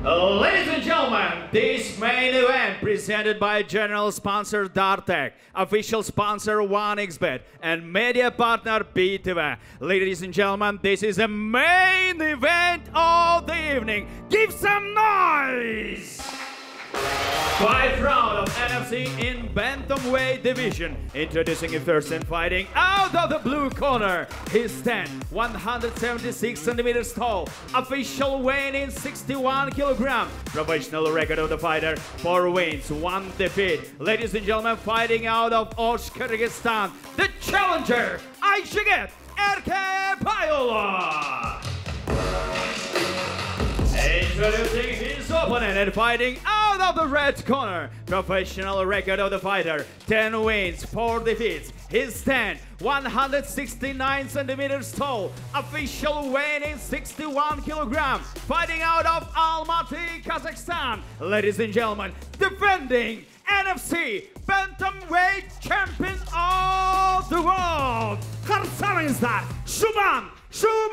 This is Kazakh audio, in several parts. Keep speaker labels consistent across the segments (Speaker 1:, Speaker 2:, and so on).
Speaker 1: Ladies and gentlemen, this main event presented by general sponsor Dartec, official sponsor 1xBet, and media partner BTV. Ladies and gentlemen, this is the main event of the evening. Give some noise! 5th round of NFC in Bantamweight division. Introducing a person fighting out of the blue corner. He stands 176 centimeters tall. Official weight in 61 kilograms. Professional record of the fighter: 4 wins, 1 defeat. Ladies and gentlemen, fighting out of Osh, Kyrgyzstan, the challenger, Ayshiget Erkebayoğlu. Introducing his opponent and fighting out of the red corner. Professional record of the fighter: 10 wins, 4 defeats. He stands 169 centimeters tall. Official weight in 61 kilograms. Fighting out of Almaty, Kazakhstan. Ladies and gentlemen, defending NFC Bantamweight champion of the world. Qarshi alingizlar, Shumapeka.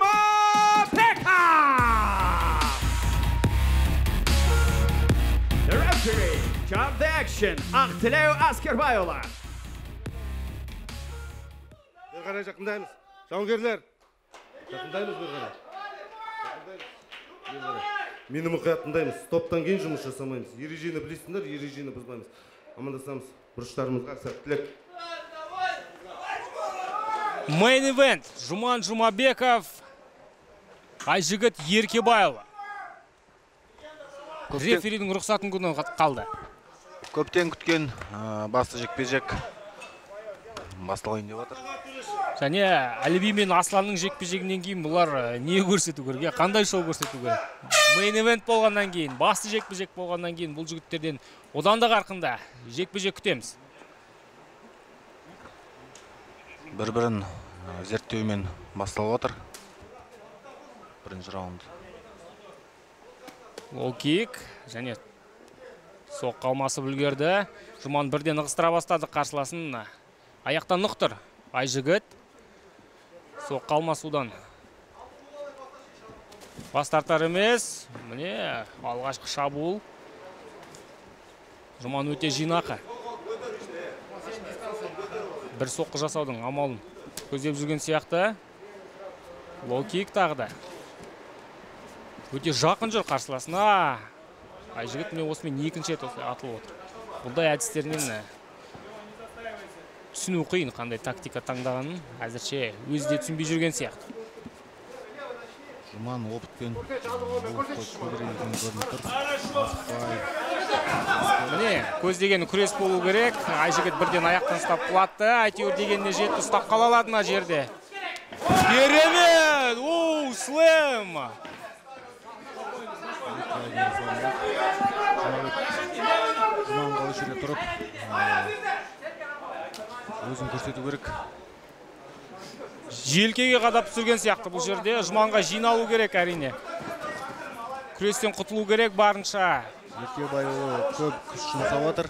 Speaker 1: The referee, chart the action, Aqtileu Askerbayoğlu.
Speaker 2: Bir qara жақындаймыз. Жауынгерлер. Жақындаймыз бір қара. Мені мұқият тыңдаймыз. Топтан кейін жұмыс жасамаймыз. Ережені білесіңдер, ережені бұзбаймыз. Амандасамыз. Бұрыштарымызға сәттілік.
Speaker 3: Main event. Жуман Жұмабеков, Айжігіт Еркебайұлы. Реферидің рұқсатын күні қалды.
Speaker 4: Көптен күткен басты жекпе-жек басталайын деп жатыр.
Speaker 3: Және Әліби мен Асланның жекпе-жегінен кейін бұлар не көрсету керек, қандай шоу көрсету керек. Main event болғаннан кейін, басты жекпе-жек болғаннан кейін бұл жігіттерден одан да қарқында жекпе-жек күтеміз.
Speaker 4: Бір-бірін зерттеумен басталып жатыр. Бірінші раунд.
Speaker 3: Лоу кик, және соққы алмасы үлгерді. Жұман бірден ығыстыра бастады қарсыласын. Аяқтан нұқтыр. Айжігіт соққы алмасудан бас тартар емес. Міне алғашқы шабуыл. Жұман өте жинақы. Бір соққы жасаудың амалын көздеп жүрген сияқты. Лоу кик тағы да. Өте жақын жүр қарсыласына. Айжігіт міне осымен екінші рет атылып отыр. Бұндай әдістермен түсіну қиын, қандай тактика таңдағанын әзірше өзі де түсінбей жүрген сияқты.
Speaker 4: Жұман опытпен
Speaker 3: Міне көздеген күрес болу керек. Айжігіт бірден аяқтан ұстап құлатты. Әйтеуір дегенде жетті, ұстап қала алады ма жерде. Керемет! Оу, слэм!
Speaker 4: Жұман қалы жерде тұрып өзін көрсету керек.
Speaker 3: Желкеге қадап түсірген сияқты бұл жерде. Жұманға жиналу керек әрине. Күрестен құтылу керек барынша.
Speaker 4: Еркебайұлы көп күш жұмсап жатыр.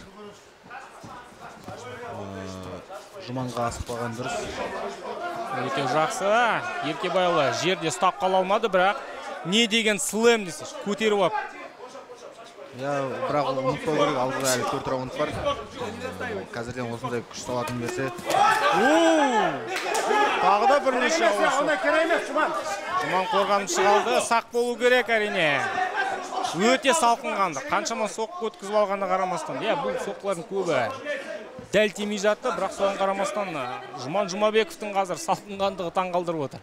Speaker 4: Жұманға асықпаған дұрыс.
Speaker 3: Өте жақсы. Еркебайұлы жерде ұстап қала алмады, бірақ не деген слэм десеш, көтеріп ап.
Speaker 4: Бірақ ұмытпау керек, алдыда әлі 4 раунд бар. Қазірден осындай күш салатын берсе.
Speaker 3: Тағы да бірнеше ауысып. Жұман қорғанып шығалды, сақ болу керек әрине. Өте салқынғанды, қаншама соққы өткізіп алғанда қарамастан. Бұл соққылардың көбі дәл тимей жатты, бірақ соған қарамастан Жұман Жұмабековтың қазір салқынғандығы таңғалдырып отыр.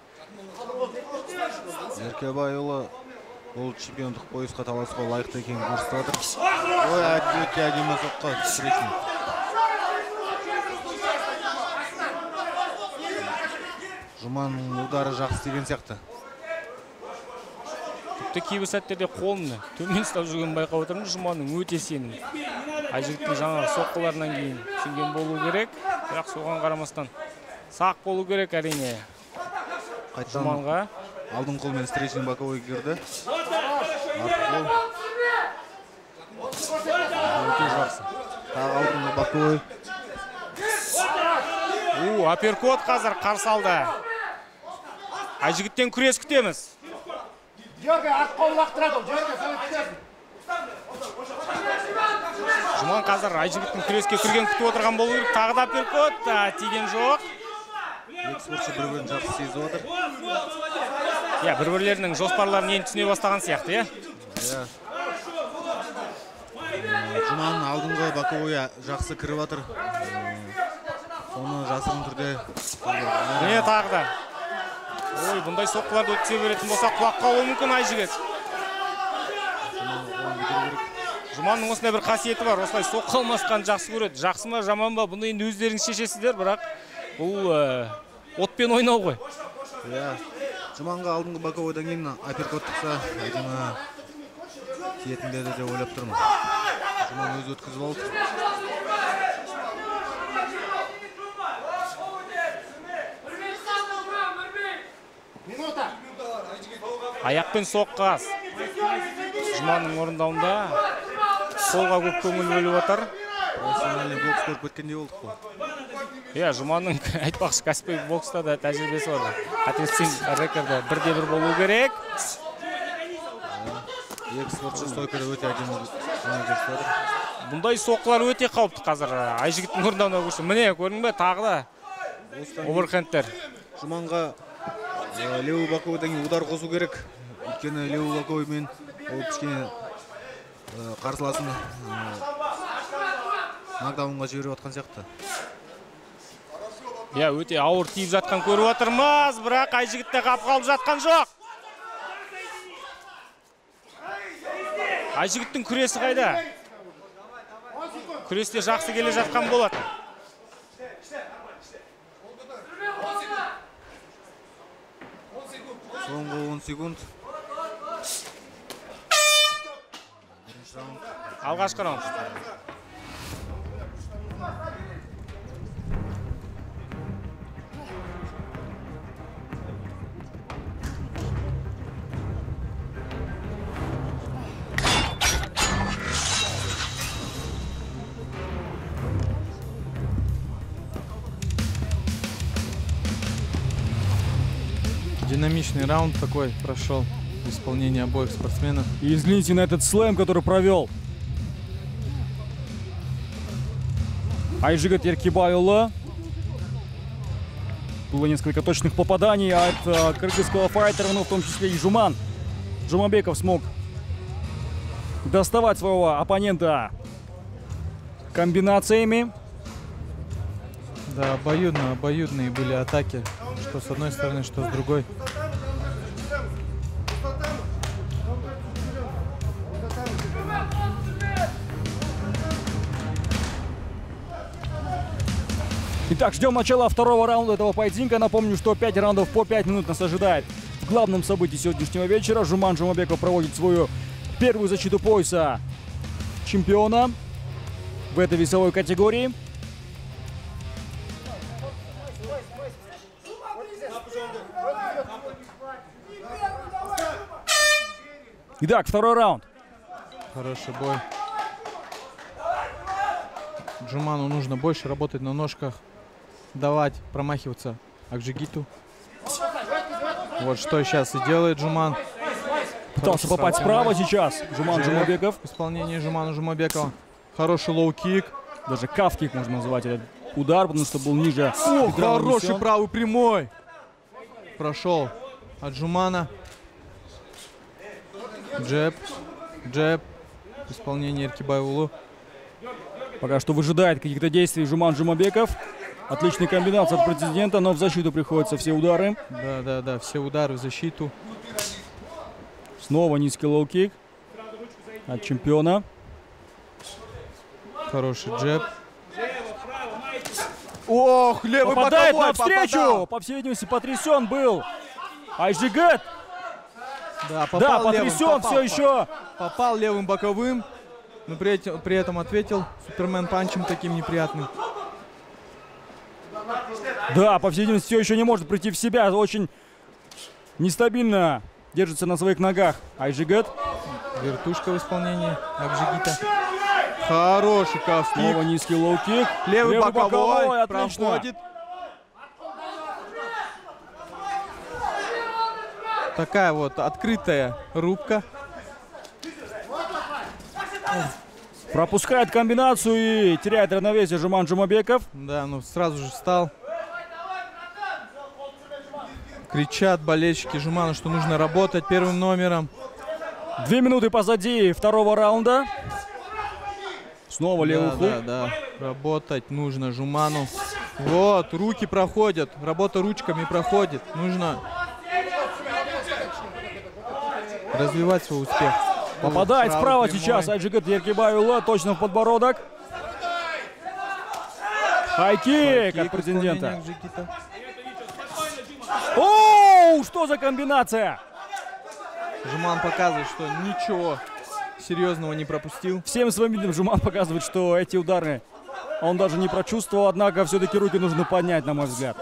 Speaker 4: Еркебайұлы бұл чемпиондық поясқа таласуға лайықты екенін көрсетіп отыр. Ой, өте әдемі соққы түсіретін. Жұманның удары жақсы деген сияқты.
Speaker 3: Тіпті кейбір сәттерде қолын төмен ұстап жүрген байқап отырмыз. Жұманның өте сенім. Айжігіттің жаңағы соққыларынан кейін түсінген болу керек, бірақ соған қарамастан сақ болу керек әрине. Жұманға
Speaker 4: алдың қолмен стрейчинг боковой кірді. Артқол.
Speaker 3: Өте жақсы.
Speaker 4: Тағы алдыңғы боковой.
Speaker 3: Аперкот қазір қарсы алды. Айжігіттен күрес күтеміз.
Speaker 5: Жерге ақ қол лақтырады, жерге
Speaker 3: Жұман қазір Айжігіттің күреске кірген күтіп отырған болу керек. Тағы да апперкот, тиген жоқ.
Speaker 4: Екі спортшы бір-бірін жақсы сезіп отыр.
Speaker 3: Иә, бір-бірлерінің жоспарларын енді түсіне бастаған сияқты, иә?
Speaker 4: Иә. Жұман алдыңғы боковой жақсы кіріп отыр. Соны жасырын түрде.
Speaker 3: Не тағы да. Ой, бұндай соққыларды өткізе беретін болса, құлаққа қалуы мүмкін Айжігіт. Жұманның осындай бір қасиеті бар. Осылай соққы алмасқан жақсы көреді. Жақсы ма, жаман ба, бұны енді өздеріңіз шешесіздер, бірақ бұл отпен ойнау ғой.
Speaker 4: Иә. Жұманға алдыңғы боковойдан кейін апперкот тықса, әдемі тиетін деді деп ойлап тұрмын. Жұман өзі өткізіп алды.
Speaker 3: Аяқпен соққы. Жұманның орындауында қолға көп көңіл бөліп отыр.
Speaker 4: Профессиональный бокс көріп кеткендей болдық қой.
Speaker 3: Иә, Жұманның айтпақшы кәсіпқой бокста да тәжірибесі бар. Қателеспесем, рекорды 1-1 болу керек.
Speaker 4: Екі спортшы стойкада өте әдемі көрсетеді.
Speaker 3: Бұндай соққылар өте қауіпті қазір. Айжігіттің орындауына көшті. Міне, көрдің бе, тағы да оверхендтер.
Speaker 4: Жұманға левый боковойдан кейін удар қосу керек. Өйткені левый боковоймен ол кішкене қарсыласын нокдаунға жіберіп отқан сияқты.
Speaker 3: Иә, өте ауыр тиіп жатқан көріп отырмыз, бірақ Айжігітте қап қалып жатқан жоқ. Айжігіттің күресі қайда? Күресте жақсы келе жатқан болады.
Speaker 4: Соңғы 10 секунд.
Speaker 3: Алғашқы раунд.
Speaker 5: Динамичный раунд такой прошел в исполнении обоих спортсменов.
Speaker 6: И взгляните на этот слэм, который провел Айжигит Еркебайұлы. Было несколько точных попаданий от кыргызского файтера, но в том числе и Жуман Жумабеков смог доставать своего оппонента комбинациями.
Speaker 5: Да, обоюдные были атаки, что с одной стороны, что с другой.
Speaker 6: Итак, ждем начала второго раунда этого поединка. Напомню, что 5 раундов по 5 минут нас ожидает в главном событии сегодняшнего вечера. Жуман Жумабеков проводит свою первую защиту пояса чемпиона в этой весовой категории. Итак, второй раунд.
Speaker 5: Хороший бой. Джуману нужно больше работать на ножках, давать промахиваться Акжигиту. Вот что сейчас и делает Джуман.
Speaker 6: Пытался попасть справа сейчас Жуман Жумабеков.
Speaker 5: В исполнении Жумана Жумабекова. Хороший лоу-кик.
Speaker 6: Даже каф-кик можно назвать этот удар, потому что был ниже.
Speaker 5: О, хороший правый прямой. Прошел от Жумана. Джеб. Джеб. В исполнении Еркебайұлы.
Speaker 6: Пока что выжидает каких-то действий Жуман Жумабеков. Отличная комбинация от претендента, но в защиту приходятся все удары.
Speaker 5: Да, все удары в защиту.
Speaker 6: Снова низкий лоу-кик от чемпиона.
Speaker 5: Хороший джеб. Ох, левый
Speaker 6: попадает
Speaker 5: боковой,
Speaker 6: навстречу!
Speaker 5: попадал.
Speaker 6: По всей видимости, потрясен был Айжигит.
Speaker 5: Да,
Speaker 6: Да, потрясен все еще.
Speaker 5: Попал левым боковым, но при этом ответил Супермен панчем таким неприятным.
Speaker 6: Да, по всей видимости, все еще не может прийти в себя. Очень нестабильно держится на своих ногах Айжигит.
Speaker 5: Вертушка в исполнении Акжигита. Хороший каф-кик.
Speaker 6: Снова низкий лоу-кик.
Speaker 5: Левый боковой
Speaker 6: отлично.
Speaker 5: Проходит. Такая вот открытая рубка.
Speaker 6: Пропускает комбинацию и теряет равновесие Жуман Жумабеков.
Speaker 5: Да, ну сразу же встал. Кричат болельщики Жумана, что нужно работать первым номером.
Speaker 6: 2 минуты позади второго раунда. Снова левый хук.
Speaker 5: Да. Работать нужно Жуману. Вот, руки проходят. Работа ручками проходит. Нужно развивать свой успех.
Speaker 6: Попадает справа
Speaker 5: прямой.
Speaker 6: сейчас Айджигит Еркебайулла, точно в подбородок. Хайкик от претендента. Оу, что за комбинация?
Speaker 5: Жуман показывает, что ничего серьезного не пропустил.
Speaker 6: Всем своим видом Жуман показывает, что эти удары он даже не прочувствовал, однако все-таки руки нужно поднять, на мой взгляд.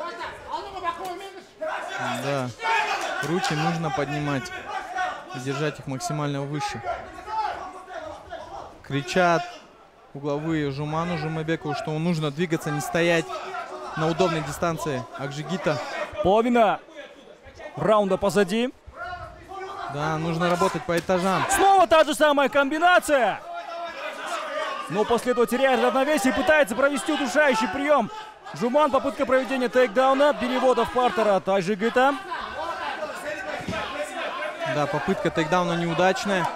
Speaker 5: Да, руки нужно поднимать и держать их максимально выше. Кричат угловые Жуману Жумабекову, что нужно двигаться, не стоять на удобной дистанции Акжигита.
Speaker 6: Половина раунда позади.
Speaker 5: Да, нужно работать по этажам.
Speaker 6: Снова та же самая комбинация. Но после этого теряет равновесие и пытается провести удушающий прием. Жуман, попытка проведения тейкдауна, перевода в партер от Айджигита.
Speaker 5: Да, попытка тейкдауна неудачная.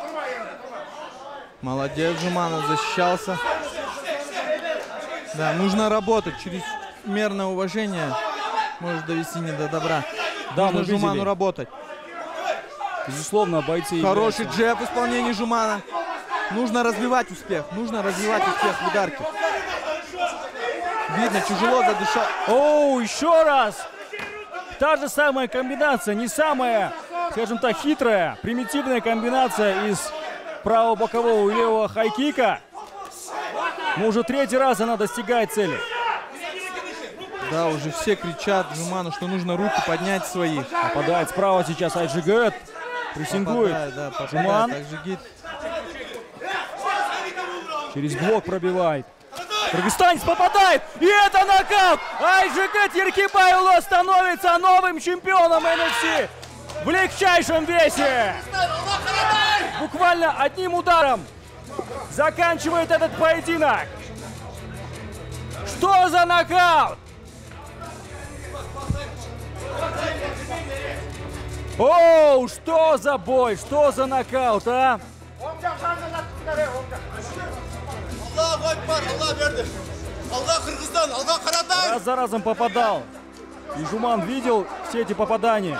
Speaker 5: Молодец, Жуманов защищался. Да, нужно работать. Чрезмерное уважение может довести не до добра.
Speaker 6: Да,
Speaker 5: нужно
Speaker 6: мы видели.
Speaker 5: Жуману работать.
Speaker 6: Безусловно, бойцы...
Speaker 5: Хороший джеб в исполнении Жумана. Нужно развивать успех. Нужно развивать успех в ударке. Видно, тяжело задышал.
Speaker 6: Оу, еще раз! Та же самая комбинация, не самая, скажем так, хитрая, примитивная комбинация из правого бокового и левого хайкика. Но уже 3-й раз она достигает цели.
Speaker 5: Да, уже все кричат Жуману, что нужно руки поднять свои.
Speaker 6: Попадает справа сейчас Айджигит. Прессингует. Жуман.
Speaker 5: Акжигит.
Speaker 6: Через блок пробивает. Кыргызстанец попадает. И это нокаут. Айджигит Еркебайулла становится новым чемпионом NFC в легчайшем весе. Буквально одним ударом заканчивает этот поединок. Что за нокаут? Оу, что за бой, что за нокаут, а? Раз за разом попадал. И Жуман видел все эти попадания.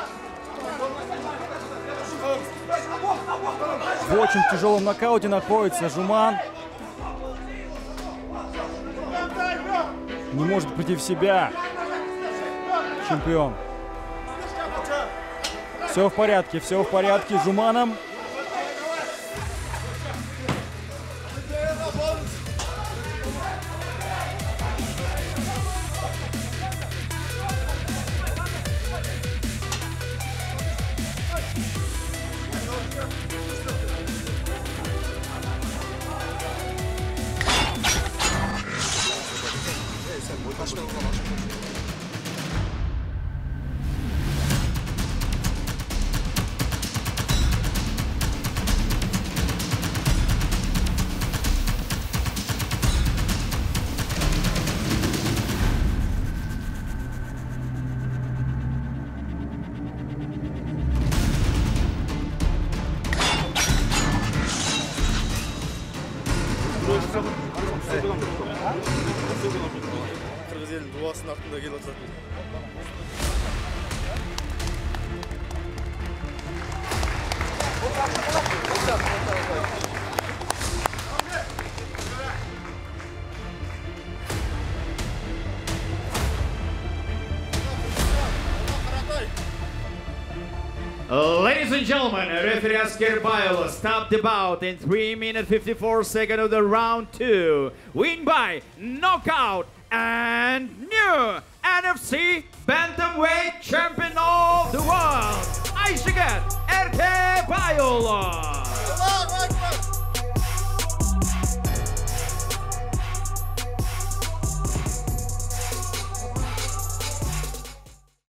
Speaker 6: В очень тяжелом нокауте находится Жуман. Не может прийти в себя. Чемпион. Все в порядке с Жуманом.
Speaker 2: Қырғыз елінің дуасының артында келіп жатады.
Speaker 1: Ladies and gentlemen, referee Asker Bayolo stopped the bout in 3 minutes 54 seconds of the round 2. Win by knockout and new NFC Bantamweight Champion of the World, Ayşegül Erkebayolo.